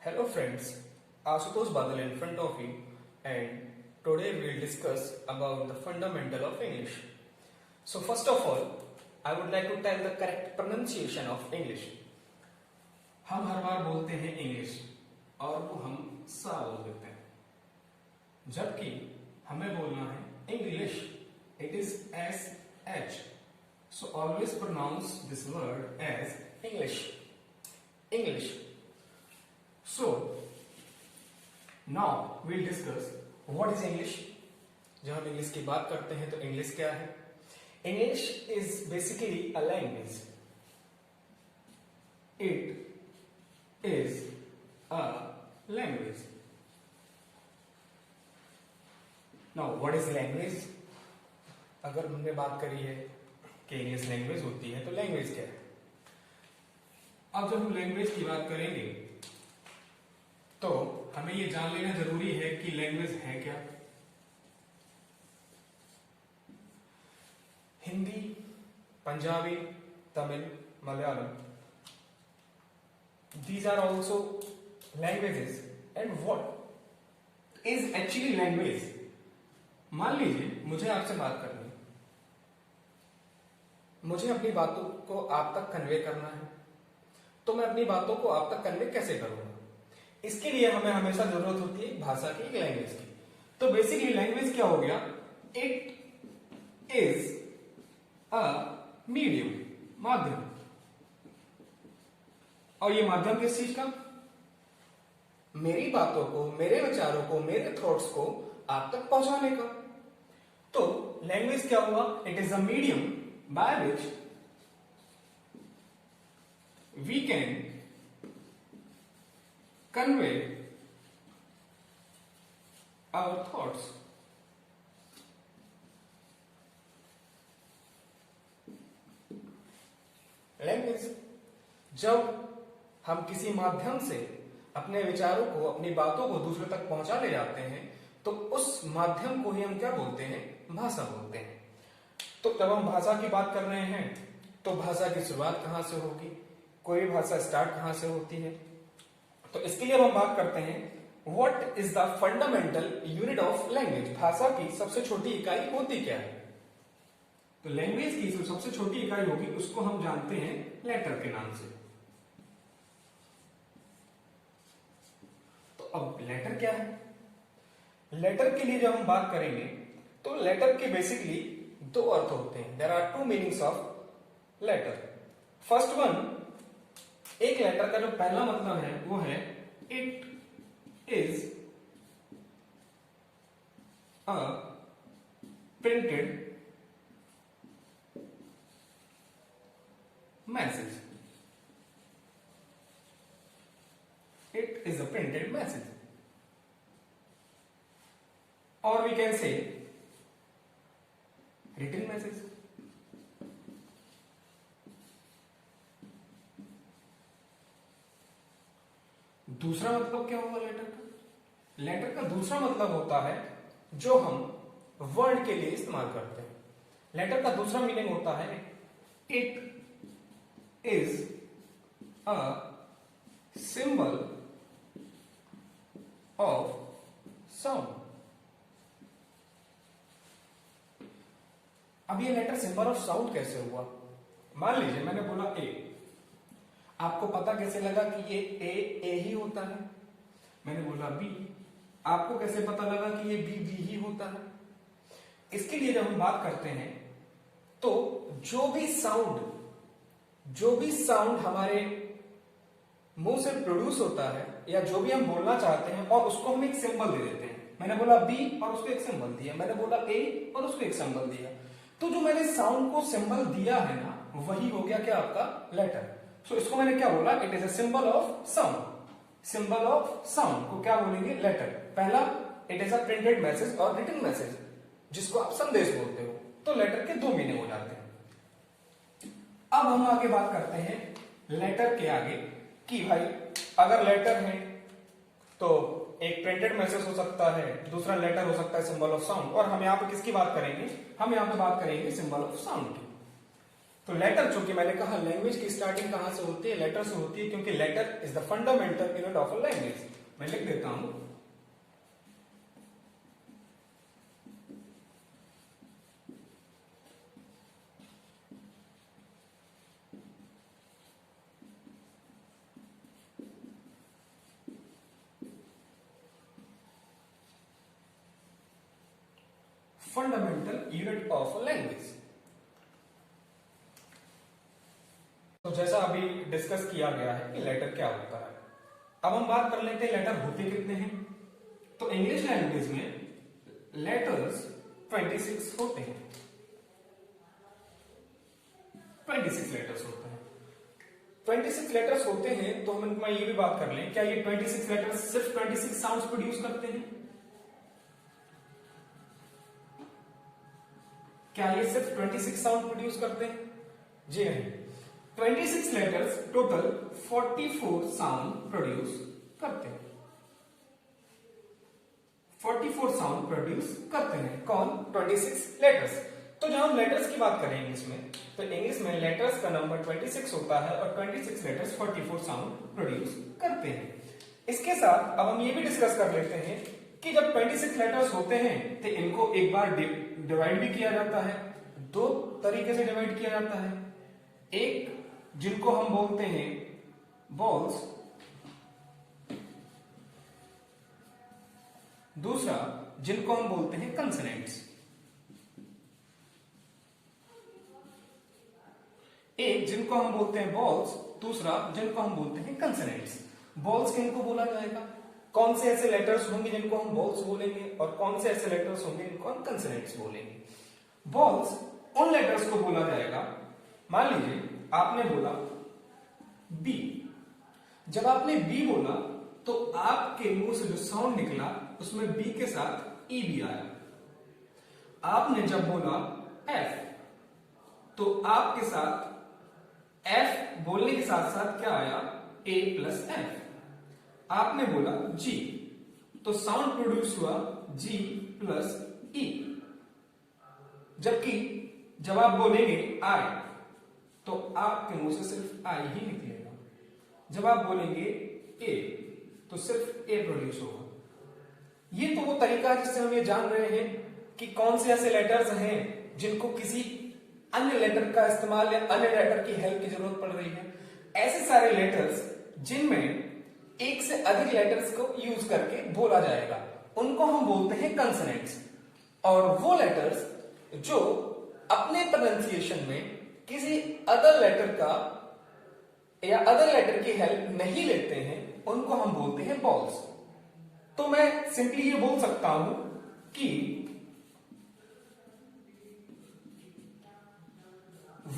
Hello friends, Ashutosh Badal in front of you, and today we will discuss about the fundamental of English. So first of all, I would like to tell the correct pronunciation of English. हम हर बार बोलते हैं English और वो हम सा बोल देते हैं, जबकि हमें बोलना है English. It is SH. So always pronounce this word as English. English. So now we'll discuss what is English. जब हम इंग्लिश की बात करते हैं तो इंग्लिश क्या है? English is basically a language. It is a language. Now what is language? अगर हमने बात करी है कि इंग्लिश लैंग्वेज होती है तो लैंग्वेज क्या है? अब जब हम लैंग्वेज की बात करेंगे तो हमें ये जान लेना जरूरी है कि लैंग्वेज है क्या. Hindi, Punjabi, Tamil, Malayalam, these are also languages. And what is actually language? मान लीजिए मुझे आपसे बात करनी है, मुझे अपनी बातों को आप तक कन्वे करना है, तो मैं अपनी बातों को आप तक कन्वे कैसे करूंगा? इसके लिए हमें हमेशा जरूरत होती है भाषा की, लैंग्वेज की. तो बेसिकली लैंग्वेज क्या हो गया? इट इज अ मीडियम, माध्यम. और ये माध्यम किस चीज का? मेरी बातों को, मेरे विचारों को, मेरे थॉट्स को आप तक पहुंचाने का. तो लैंग्वेज क्या हुआ? It is a medium by which we can convey our thoughts. Language, जब हम किसी माध्यम से अपने विचारों को, अपनी बातों को दूसरों तक पहुंचा ले जाते हैं तो उस माध्यम को ही हम क्या बोलते हैं? भाषा बोलते हैं. तो जब हम भाषा की बात कर रहे हैं तो भाषा की शुरुआत कहां से होगी? कोई भाषा स्टार्ट कहां से होती है? तो इसके लिए हम बात करते हैं what is the fundamental unit of language. भाषा की सबसे छोटी इकाई होती क्या है? तो लैंग्वेज की जो सबसे छोटी इकाई होगी उसको हम जानते हैं लेटर के नाम से. तो अब लेटर क्या है? लेटर के लिए जब हम बात करेंगे तो लेटर के बेसिकली दो अर्थ होते हैं. There are two meanings of letter. First one, एक लेटर का जो पहला मतलब है वो है it is a printed message. It is a printed message. Or we can say written message. दूसरा मतलब क्या होगा लेटर का? लेटर का दूसरा मतलब होता है जो हम वर्ड के लिए इस्तेमाल करते हैं. लेटर का दूसरा मीनिंग होता है it is a symbol of sound. अब ये लेटर सिंबल ऑफ साउंड कैसे हुआ? मान लीजिए मैंने बोला ए, आपको पता कैसे लगा कि ये ए ही होता है? मैंने बोला बी, आपको कैसे पता लगा कि ये बी ही होता है? इसके लिए जब हम बात करते हैं तो जो भी साउंड हमारे मुंह से प्रोड्यूस होता है या जो भी हम बोलना चाहते हैं और उसको हम एक सिंबल दे देते हैं. मैंने बोला बी और उसको एक सिंबल दिया, मैंने बोला ए और उसको एक सिंबल दिया. तो जो मैंने साउंड को सिंबल दिया है ना, वही हो गया क्या? आपका लेटर. सो इसको मैंने क्या बोला? It is a symbol of sound. Symbol of sound को क्या बोलेंगे? लेटर. पहला, it is a printed message और रिटन मैसेज, जिसको आप संदेश बोलते हो. तो लेटर के दो मीनिंग हो जाते हैं. अब हम आगे बात करते हैं लेटर के आगे कि भाई अगर लेटर है तो एक प्रिंटेड मैसेज हो सकता है, दूसरा लेटर हो सकता है सिंबल ऑफ साउंड. और हम यहाँ पे किसकी बात करेंगे? हम यहाँ पे बात करेंगे सिंबल ऑफ साउंड की. तो लेटर, चूंकि मैंने कहा लैंग्वेज की स्टार्टिंग कहां से होती है, लेटर से होती है, क्योंकि letter is the fundamental unit of a language. मैं लिख देता हूं, fundamental unit of a language. तो जैसा अभी डिस्कस किया गया है कि लेटर क्या होता है, अब हम बात कर लेते हैं लेटर होते कितने हैं। तो इंग्लिश लैंग्वेज में लेटर्स 26 होते हैं, 26 लेटर्स होते हैं। 26 लेटर्स होते हैं तो हम इनमें ये भी बात कर लें, क्या ये 26 लेटर्स सिर्फ 26 साउंड्स प्रोड्यूस करते हैं? क्या ये सिर्फ 26 साउंड प्रोड्यूस करते हैं? जी नहीं, 26 लेटर्स टोटल 44 साउंड प्रोड्यूस करते हैं। 44 साउंड प्रोड्यूस करते हैं कौन? 26 लेटर्स। तो जब हम लेटर्स की बात करें इंग्लिश में, तो इंग्लिश में लेटर्स का नंबर 26 होता है और 26 लेटर्स 44 साउंड प्रोड्यूस करते हैं। इसके साथ अब हम ये भी डिस्कस कर लेते हैं कि जब 26 लेटर्स होते हैं तो इनको एक बार डिवाइड भी किया जाता है। दो तरीके से डिवाइड किया जाता है, एक जिनको हम बोलते हैं वॉल्स, दूसरा जिनको हम बोलते हैं कंसोनेंट्स। एक जिनको हम बोलते हैं वॉल्स, दूसरा जिनको हम बोलते हैं कंसोनेंट्स। वॉल्स किनको बोला जाएगा? कौन से ऐसे लेटर्स होंगे जिनको हम वॉल्स बोलेंगे और कौन से ऐसे लेटर्स होंगे जिनको हम कंसोनेंट्स बोलेंगे? वॉल्स उन लेटर्स को बोला जाएगा, मान लीजिए आपने बोला बी। जब आपने बी बोला तो आपके मुंह से जो साउंड निकला उसमें बी के साथ ई भी आया। आपने जब बोला एफ तो आपके साथ एफ बोलने के साथ साथ क्या आया? ए प्लस एफ। आपने बोला जी तो साउंड प्रोड्यूस हुआ जी प्लस ई। जबकि जब आप बोलेंगे आई तो आपके मुंह से सिर्फ आई ही निकलेगा। जब आप बोलेंगे ए तो सिर्फ ए प्रोड्यूस होगा। ये तो वो तरीका है जिससे हम ये जान रहे हैं कि कौन से ऐसे लेटर्स हैं जिनको किसी अन्य लेटर का इस्तेमाल या अन्य लेटर की हेल्प की जरूरत पड़ रही है। ऐसे सारे लेटर्स जिनमें एक से अधिक लेटर्स को यूज करके बोला जाएगा उनको हम बोलते हैं कंसोनेंट्स। और वो लेटर्स जो अपने प्रोनाउंसिएशन में किसी अदर लेटर का या अदर लेटर की हेल्प नहीं लेते हैं उनको हम बोलते हैं वॉल्स। तो मैं सिंपली ये बोल सकता हूं कि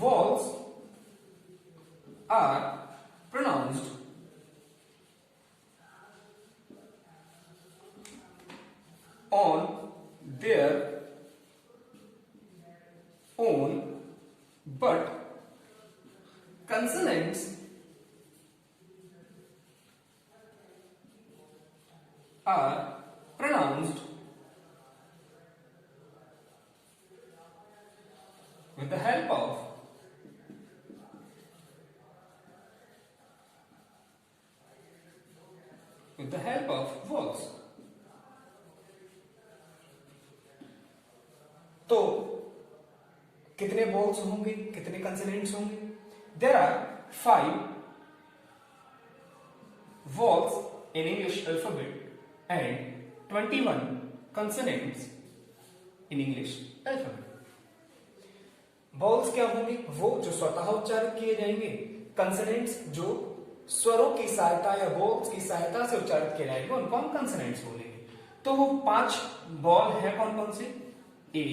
vowels are pronounced on their own, but consonants are pronounced with the help of vowels. तो कितने वॉल्स होंगे, कितने कंसोनेंट्स होंगे? There are 5 vowels in English alphabet and 21 consonants in English alphabet. Vowels क्या होंगे? वो जो स्वतः उच्चारित किए जाएंगे। कंसोनेंट्स जो स्वरों की सहायता या वॉल्स की सहायता से उच्चारित किए जाएंगे उनको हम कंसोनेंट्स बोलेंगे। तो वो 5 वॉल है कौन कौन से? ए,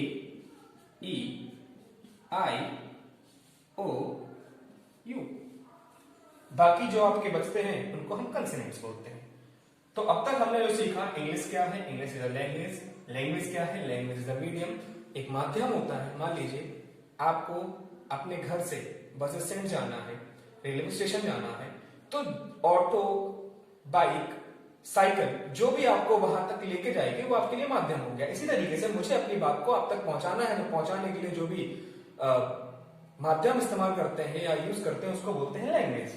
ई, आई, ओ, यू। बाकी जो आपके बचते हैं उनको हम कंसोनेंट्स बोलते हैं। तो अब तक हमने जो सीखा, इंग्लिश क्या है? English is a language. Language क्या है? लैंग्वेज इज अ मीडियम, एक माध्यम होता है। मान लीजिए आपको अपने घर से बस स्टैंड जाना है, रेलवे स्टेशन जाना है, तो ऑटो, बाइक, साइकिल जो भी आपको वहां तक लेके जाएगी वो आपके लिए माध्यम हो गया। इसी तरीके से मुझे अपनी बात को आप तक पहुंचाना है, तो पहुंचाने के लिए जो भी माध्यम इस्तेमाल करते हैं या यूज करते हैं उसको बोलते हैं लैंग्वेज।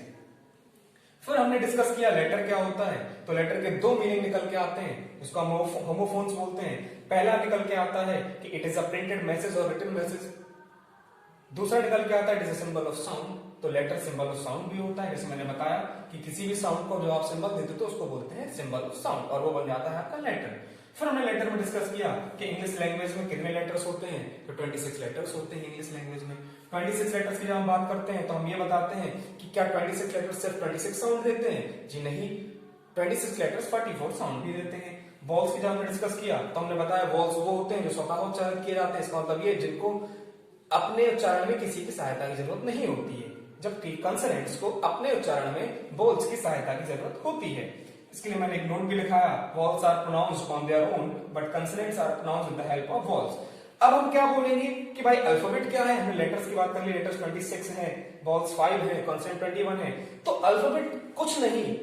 फिर हमने डिस्कस किया लेटर क्या होता है, तो लेटर के दो मीनिंग निकल के आते हैं, इसको हम होमोफोन्स बोलते हैं। पहला निकल के आता है कि it is a printed message और रिटन मैसेज, दूसरा निकल के आता है it is a symbol of sound. तो लेटर सिंबल ऑफ साउंड भी होता है, जैसे मैंने बताया कि किसी भी साउंड को जो आप सिंबल देते तो उसको बोलते हैं सिंबल ऑफ साउंड, और वो बन जाता है आपका लेटर। फिर हमने लेटर में डिस्कस किया कि इंग्लिश लैंग्वेज में कितने लेटर्स होते हैं, तो 26 लेटर्स होते हैं इंग्लिश लैंग्वेज में। 26 लेटर्स की जब हम बात करते हैं तो हम ये बताते हैं कि क्या 26 लेटर्स सिर्फ 26 साउंड देते हैं, जी नहीं, 26 लेटर्स 44 साउंड भी देते हैं। वॉल्स की जब हमने डिस्कस किया तो हमने बताया वॉल्स वो होते हैं जो स्वतः उच्चारित किए जाते हैं, इसका मतलब ये जिनको अपने उच्चारण में किसी की सहायता की जरूरत नहीं होती है, जबकि कंसोनेंट्स को अपने उच्चारण में वॉल्स की सहायता की जरूरत होती है। इसके लिए मैंने एक नोट भी लिखाया, vowels are pronounced on their own but consonants are pronounced with the help of vowels. अब हम क्या बोलेंगे कि भाई अल्फाबेट क्या है, हमने लेटर्स की बात कर ली, लेटर्स 26 है, वॉल्स 5 है, कंसोनेंट 21 है। तो अल्फाबेट कुछ नहीं,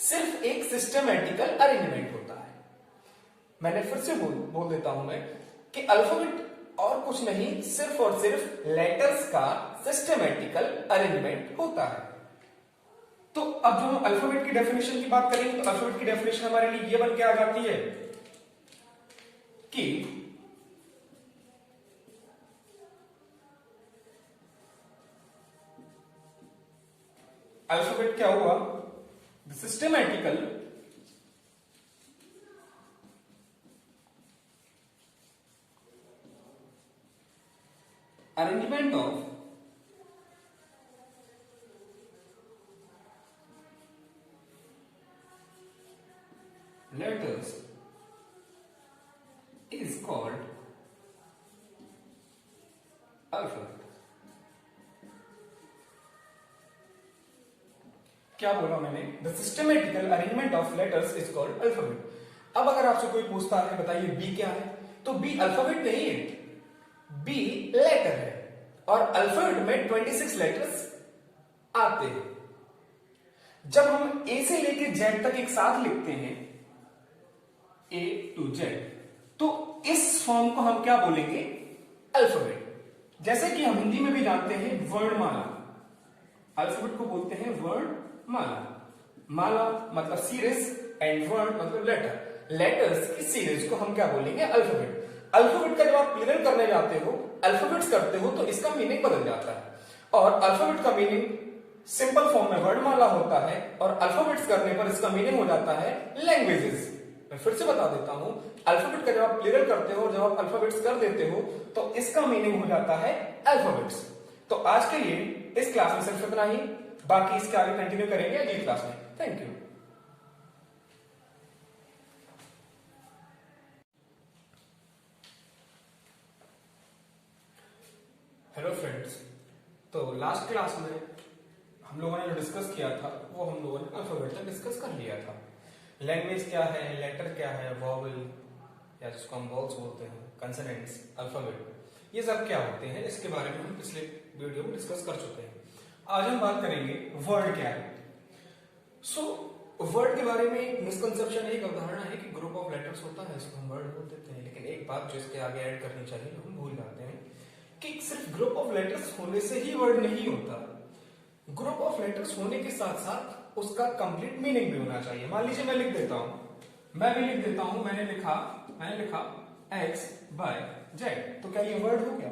सिर्फ एक सिस्टमैटिकल अरेंजमेंट होता है। मैंने फिर से बोल देता हूं मैं कि अल्फाबेट और कुछ नहीं, सिर्फ और सिर्फ लेटर्स का सिस्टमैटिकल अरेंजमेंट होता है। तो अब जो हम अल्फाबेट की डेफिनेशन की बात करेंगे तो अल्फाबेट की डेफिनेशन हमारे लिए ये बन के आ जाती है कि अल्फाबेट क्या हुआ, the systematical arrangement of letters is called alphabet। क्या बोला मैंने, the systematical arrangement of letters is called alphabet. अब अगर आपसे कोई पूछता है बताइए बी क्या है, तो बी अल्फाबेट नहीं है, बी लेटर है, और अल्फाबेट में 26 लेटर्स आते हैं। जब हम ए से लेके जेड तक एक साथ लिखते हैं, ए टू जेड, तो इस फॉर्म को हम क्या बोलेंगे, अल्फाबेट। जैसे कि हम हिंदी में भी जानते हैं वर्णमाला, अल्फाबेट को बोलते हैं वर्णमाला। माला मतलब सीरीज एंड वर्ण मतलब लेटर, लेटर्स की सीरीज को हम क्या बोलेंगे, अल्फाबेट। अल्फाबेट का जब आप प्लूरल करने जाते हो, अल्फाबेट्स करते हो, तो इसका मीनिंग बदल जाता है, और अल्फाबेट का मीनिंग सिंपल फॉर्म में वर्णमाला होता है, और अल्फाबेट्स करने पर इसका मीनिंग हो जाता है लैंग्वेजेस। मैं फिर से बता देता हूं, अल्फाबेट का जब आप प्लूरल करते हो और जब आप अल्फाबेट्स कर देते हो तो इसका मीनिंग हो जाता है अल्फाबेट्स। तो आज के लिए इस क्लास में सिर्फ इतना ही, बाकी इसके आगे कंटिन्यू करेंगे अगली क्लास में। Thank you. हेलो फ्रेंड्स, तो लास्ट क्लास में हम लोगों ने जो डिस्कस किया था वो हम लोगों ने अल्फाबेट तक डिस्कस कर लिया था। लैंग्वेज क्या है, लेटर क्या है, वॉवल या जिसको हम वॉल्स बोलते हैं, कंसोनेंट्स, अल्फाबेट, ये सब क्या होते हैं, इसके बारे में हम पिछले वीडियो में डिस्कस कर चुके हैं। आज हम बात करेंगे वर्ड क्या है। सो वर्ड के बारे में एक मिसकंसेप्शन है, एक अवधारणा है कि ग्रुप ऑफ लेटर्स होता है, इसको हम वर्ड बोल देते हैं। लेकिन एक बात जो इसके आगे ऐड करनी चाहिए, हम भूल जाते हैं कि सिर्फ ग्रुप ऑफ लेटर्स होने से ही वर्ड नहीं होता। ग्रुप ऑफ लेटर्स होने के साथ साथ उसका कंप्लीट मीनिंग भी होना चाहिए। मान लीजिए मैं लिख देता हूं, मैंने लिखा एक्स बाय जेड, तो क्या ये वर्ड हो गया?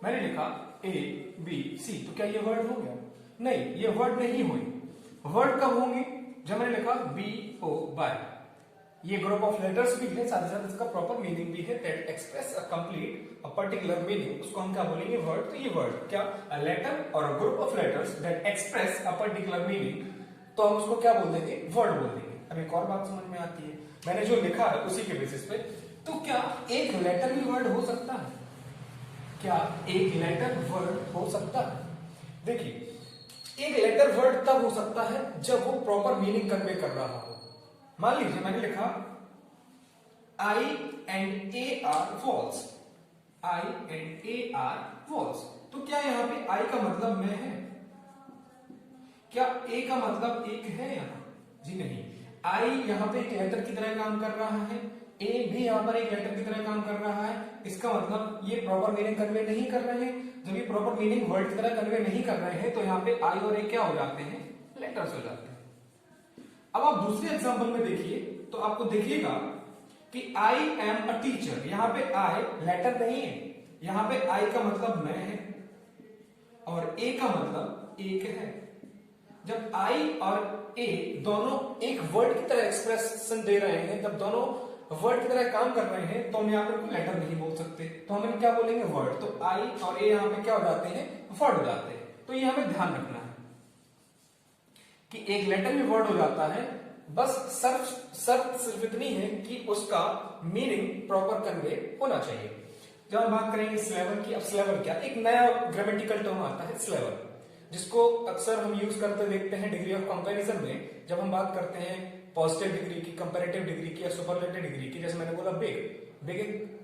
मैंने लिखा ए बी सी, तो क्या ये वर्ड हो गया? नहीं, ये वर्ड नहीं हुई। वर्ड कब होंगे? जब मैंने लिखा बी ओ बाय। ये ग्रुप ऑफ लेटर्स भी है, साथ ही साथ इसका प्रॉपर मीनिंग भी है, that express a complete a particular meaning, उसको हम क्या बोलेंगे, वर्ड। तो ये वर्ड क्या, अ letter or a group of letters that express a particular meaning, तो हम उसको क्या बोल देंगे, वर्ड बोल देंगे। अब एक और बात समझ में आती है, मैंने जो लिखा है उसी के बेसिस पे, तो क्या एक लेटर भी वर्ड हो सकता है? क्या एक लेटर वर्ड हो सकता है? देखिए, एक लेटर वर्ड तब हो सकता है जब वो प्रॉपर मीनिंग कन्वे कर रहा हो। मान लीजिए मैंने लिखा I and A are vowels, I and A are vowels, तो क्या यहां पे आई का मतलब मैं है? क्या ए का मतलब एक है यहां? जी नहीं, आई यहां पे एक लेटर की तरह काम कर रहा है, ए भी यहाँ पर एक लेटर की तरह काम कर रहा है, इसका मतलब ये प्रॉपर मीनिंग कन्वे नहीं कर रहे हैं। जब ये प्रॉपर मीनिंग वर्ड की तरह कन्वे नहीं कर रहे हैं तो यहाँ पे आई और ए क्या हो जाते हैं, लेटर्स हो जाते हैं। अब आप दूसरे एग्जांपल में देखिए तो आपको देखिएगा कि आई एम अ टीचर, यहाँ पे आई लेटर नहीं है, यहाँ पे आई का मतलब मैं है और ए का मतलब एक है। जब आई और ए दोनों एक वर्ड की तरह एक्सप्रेशन दे रहे हैं, जब दोनों वर्ड की तरह काम कर रहे हैं तो हम यहाँ पर कोई लेटर नहीं बोल सकते, तो हम क्या बोलेंगे, वर्ड। तो आई और ए यहाँ पे क्या हो जाते हैं, वर्ड हो जाते हैं। तो ये हमें ध्यान रखना है कि एक लेटर भी वर्ड हो जाता है, बस शर्त सिर्फ इतनी है कि उसका मीनिंग प्रॉपर कन्वे होना चाहिए। जब हम बात करेंगे स्लेवर की, अब स्लेवर क्या, एक नया ग्रामेटिकल टर्म आता है स्लेवर, जिसको अक्सर हम यूज करते देखते हैं डिग्री ऑफ कंपैरिजन में। जब हम बात करते हैं पॉजिटिव डिग्री की, कंपैरेटिव डिग्री की या सुपरलेटिव डिग्री की, जैसे मैंने बोला बिग एक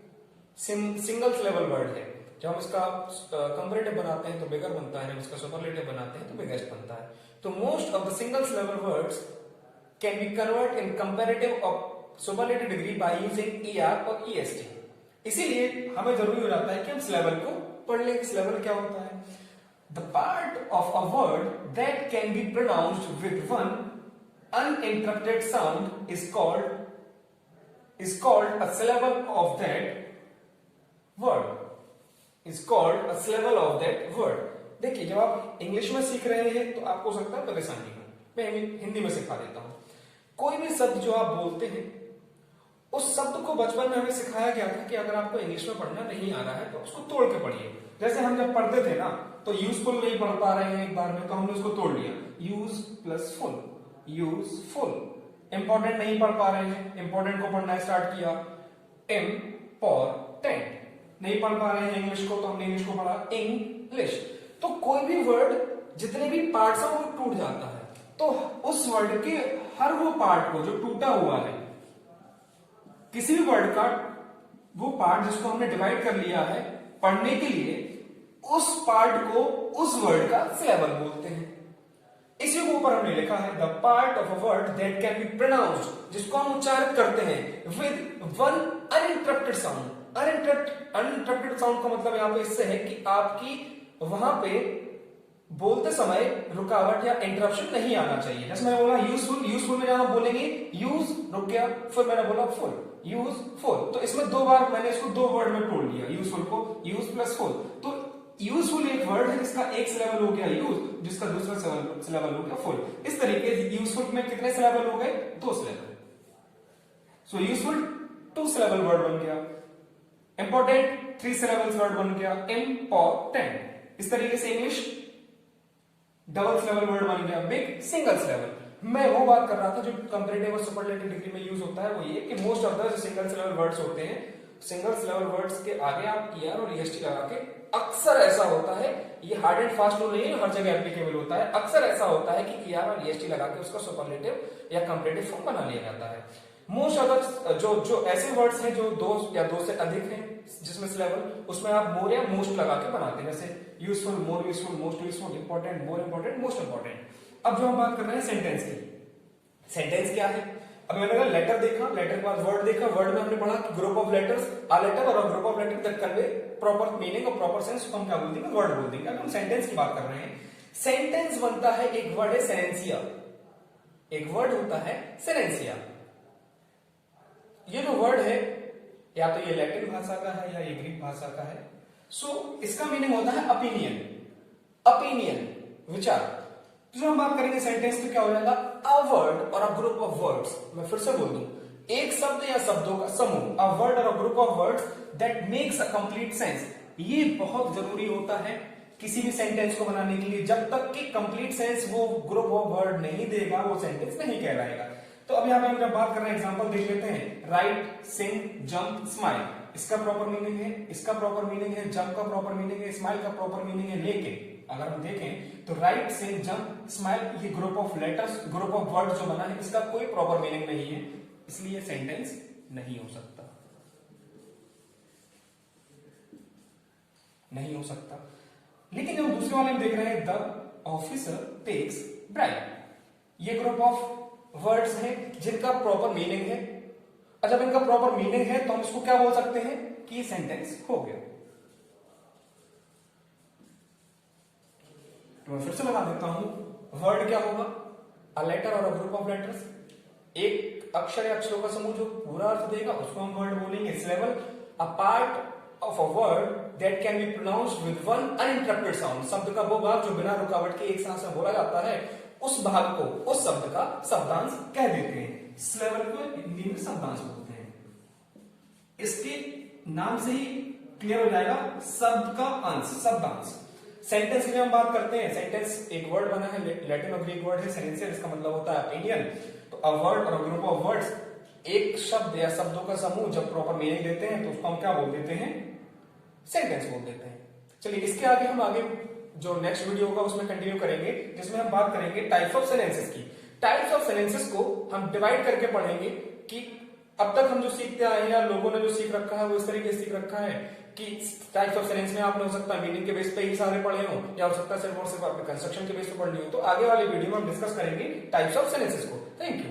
सिंगल सिलेबल वर्ड है। जब हम इसका कंपैरेटिव बनाते हैं तो बिगर बनता है, जब इसका सुपरलेटिव बनाते हैं तो बिगेस्ट बनता है। तो most of the single syllable words can be convert in comparative of superlative degree by using ER और ईएसटी। इसीलिए हमें जरूरी हो जाता है कि हम सिलेबल को पढ़ लें। सिलेबल क्या होता है, the part of a word that can be pronounced with one uninterrupted sound is called a syllable of that word, is called a syllable of that word। देखिए जब आप इंग्लिश में सीख रहे हैं तो आपको हो सकता है परेशानी हो, मैं हिंदी में सिखा देता हूं। कोई भी शब्द जो आप बोलते हैं, उस शब्द को बचपन में हमें सिखाया गया था कि अगर आपको इंग्लिश में पढ़ना नहीं आ रहा है तो उसको तोड़ के पढ़िए। जैसे हम जब पढ़ते थे ना तो यूजफुल नहीं पढ़ पा रहे हैं एक बार में, तो हमने उसको तोड़ लिया, use plus full, useful. Important नहीं पढ़ पा रहे हैं, इंपॉर्टेंट को पढ़ना स्टार्ट किया, इम्पोर्टेंट। नहीं पढ़ पा रहे हैं इंग्लिश को तो हमने इंग्लिश को पढ़ा इंग्लिश। तो कोई भी वर्ड जितने भी पार्ट्स हैं वो टूट जाता है, तो उस वर्ड के हर वो पार्ट को जो टूटा हुआ है, किसी भी वर्ड का वो पार्ट जिसको हमने डिवाइड कर लिया है पढ़ने के लिए, उस पार्ट को उस वर्ड का सिलेबल बोलते हैं। इसी को ऊपर हमने लिखा है the part of a word that can be pronounced, जिसको हम उच्चारित करते हैं with one uninterrupted sound. Uninterrupted sound का मतलब यहां पे इससे है कि आपकी वहां पे बोलते समय रुकावट या इंटरप्शन नहीं आना चाहिए। जैसे मैंने बोला यूजफुल, यूजफुल में जहां बोलेंगे यूज रुक गया, फिर मैंने बोला फुल, यूजफुल। तो इसमें दो बार मैंने इसको दो वर्ड में तोड़ लिया, यूजफुल को यूज प्लस फुल। तो यूजफुल एक वर्ड है जिसका एक सिलेबल हो गया यूज, जिसका दूसरा सिलेबल हो गया फुल। इस तरीके से यूजफुल में कितने सिलेबल हो गए, दो syllable. So useful 2 syllable word बन गया, इंपॉर्टेंट 3 सिलेबल्स वर्ड बन गया इंपॉर्टेंट। इस तरीके से इंग्लिश डबल सिलेबल वर्ड बन गया बिग सिंगल सिलेबल। मैं वो बात कर रहा था जो कंपैरेटिव और सुपरलेटिव डिग्री में यूज होता है, वो ये कि most of the single syllable words होते हैं, सिंगल सिलेबल वर्ड्स के आगे आप ईआर और ईएसटी लगा के, अक्सर ऐसा होता है, ये हार्ड एंड फास्ट रूल नहीं है, हर जगह एप्लीकेबल होता है, अक्सर ऐसा होता है कि ईआर और ईएसटी लगा के उसका सुपरलेटिव या कंपैरेटिव फॉर्म बना लिया जाता है। मोस्ट अदर जो ऐसे वर्ड्स हैं जो दो या दो से अधिक हैं जिसमें सिलेबल, उसमें आप मोर या मोस्ट लगा के बनाते हैं, जैसे useful, more useful, most useful, important, more important, most important. अब जो हम बात कर रहे हैं सेंटेंस की, सेंटेंस क्या है, अब मैंने कहा लेटर देखा, लेटर के बाद वर्ड देखा, वर्ड में हमने पढ़ा कि group of letters, a letter or a group of letter that convey proper meaning और प्रॉपर सेंस, हम क्या बोल देंगे, वर्ड बोल देंगे। अब हम सेंटेंस की बात कर रहे हैं, सेंटेंस बनता है, एक वर्ड है सेनेंसिया, एक वर्ड होता है सेनेंसिया। ये जो वर्ड है या तो ये लैटिन भाषा का है या ये ग्रीक भाषा का है। सो इसका मीनिंग होता है ओपिनियन, ओपिनियन, विचार। तो जो हम बात करेंगे सेंटेंस तो क्या हो जाएगा, अ वर्ड और अ ग्रुप ऑफ वर्ड्स। मैं फिर से बोल दूं, एक शब्द या शब्दों का समूह, अ वर्ड और a group of words that makes a complete sense. ये बहुत जरूरी होता है किसी भी सेंटेंस को बनाने के लिए, जब तक कि कंप्लीट सेंस वो ग्रुप ऑफ वर्ड नहीं देगा वो सेंटेंस नहीं कहलाएगा। तो अब यहां पे हम जब बात कर रहे हैं एग्जांपल देख लेते हैं, राइट, सिंग, जंप, स्माइल, इसका प्रॉपर मीनिंग है, इसका प्रॉपर मीनिंग है, जंप का प्रॉपर मीनिंग है, स्माइल का प्रॉपर मीनिंग है। लेकिन अगर हम देखें तो राइट, सिंग, जंप, स्माइल, ये group of letters, group of word जो बना है, इसका कोई प्रॉपर मीनिंग नहीं है, इसलिए सेंटेंस नहीं हो सकता, नहीं हो सकता। लेकिन जब दूसरे वाले में देख रहे हैं, द ऑफिसर टेक्स ब्राइब, ये ग्रुप ऑफ वर्ड्स हैं जिनका प्रॉपर मीनिंग है, और जब इनका प्रॉपर मीनिंग है तो हम इसको क्या बोल सकते हैं कि सेंटेंस हो गया। तो मैं फिर से बता देता हूं, वर्ड क्या होगा, अ letter or a group of letters, एक अक्षर या अक्षरों का समूह जो पूरा अर्थ देगा उसको हम वर्ड बोलेंगे। इस level a part of a word that can be pronounced with one uninterrupted sound, शब्द का वो भाग जो बिना रुकावट के एक सांस में बोला जाता है, उस भाग को, उस शब्द का शब्दांश कह देते हैं। इस लेवल को हिंदी में शब्दांश बोलते हैं। इसके नाम से ही क्लियर हो जाएगा शब्द का अंश, शब्दांश। सेंटेंस की हम बात करते हैं, सेंटेंस एक वर्ड बना है, लैटिन और ग्रीक वर्ड है सेंटेंस, इसका मतलब होता है ओपिनियन। तो अ वर्ड और अ ग्रुप ऑफ वर्ड्स, एक शब्द या शब्दों का समूह जब प्रॉपर मीनिंग देते हैं तो उसको हम क्या बोल देते हैं, सेंटेंस बोल देते हैं। चलिए इसके आगे हम आगे जो नेक्स्ट वीडियो होगा उसमें कंटिन्यू करेंगे, जिसमें हम बात करेंगे टाइप्स ऑफ सेंटेंसेस की। टाइप्स ऑफ सेंटेंसेस को हम डिवाइड करके पढ़ेंगे कि अब तक हम जो सीखते आए हैं या लोगों ने जो सीख रखा है वो इस तरीके से सीख रखा है कि टाइप्स ऑफ सेंटेंस में आपने हो सकता है मीनिंग के बेस पे ही सारे पढ़े हो, या हो सकता है सिर्फ और सिर्फ आपने कंस्ट्रक्शन के बेस पे पढ़ ली हो। तो आगे वाले वीडियो में हम डिस्कस करेंगे टाइप्स ऑफ सेंटेंसेस को। Thank you.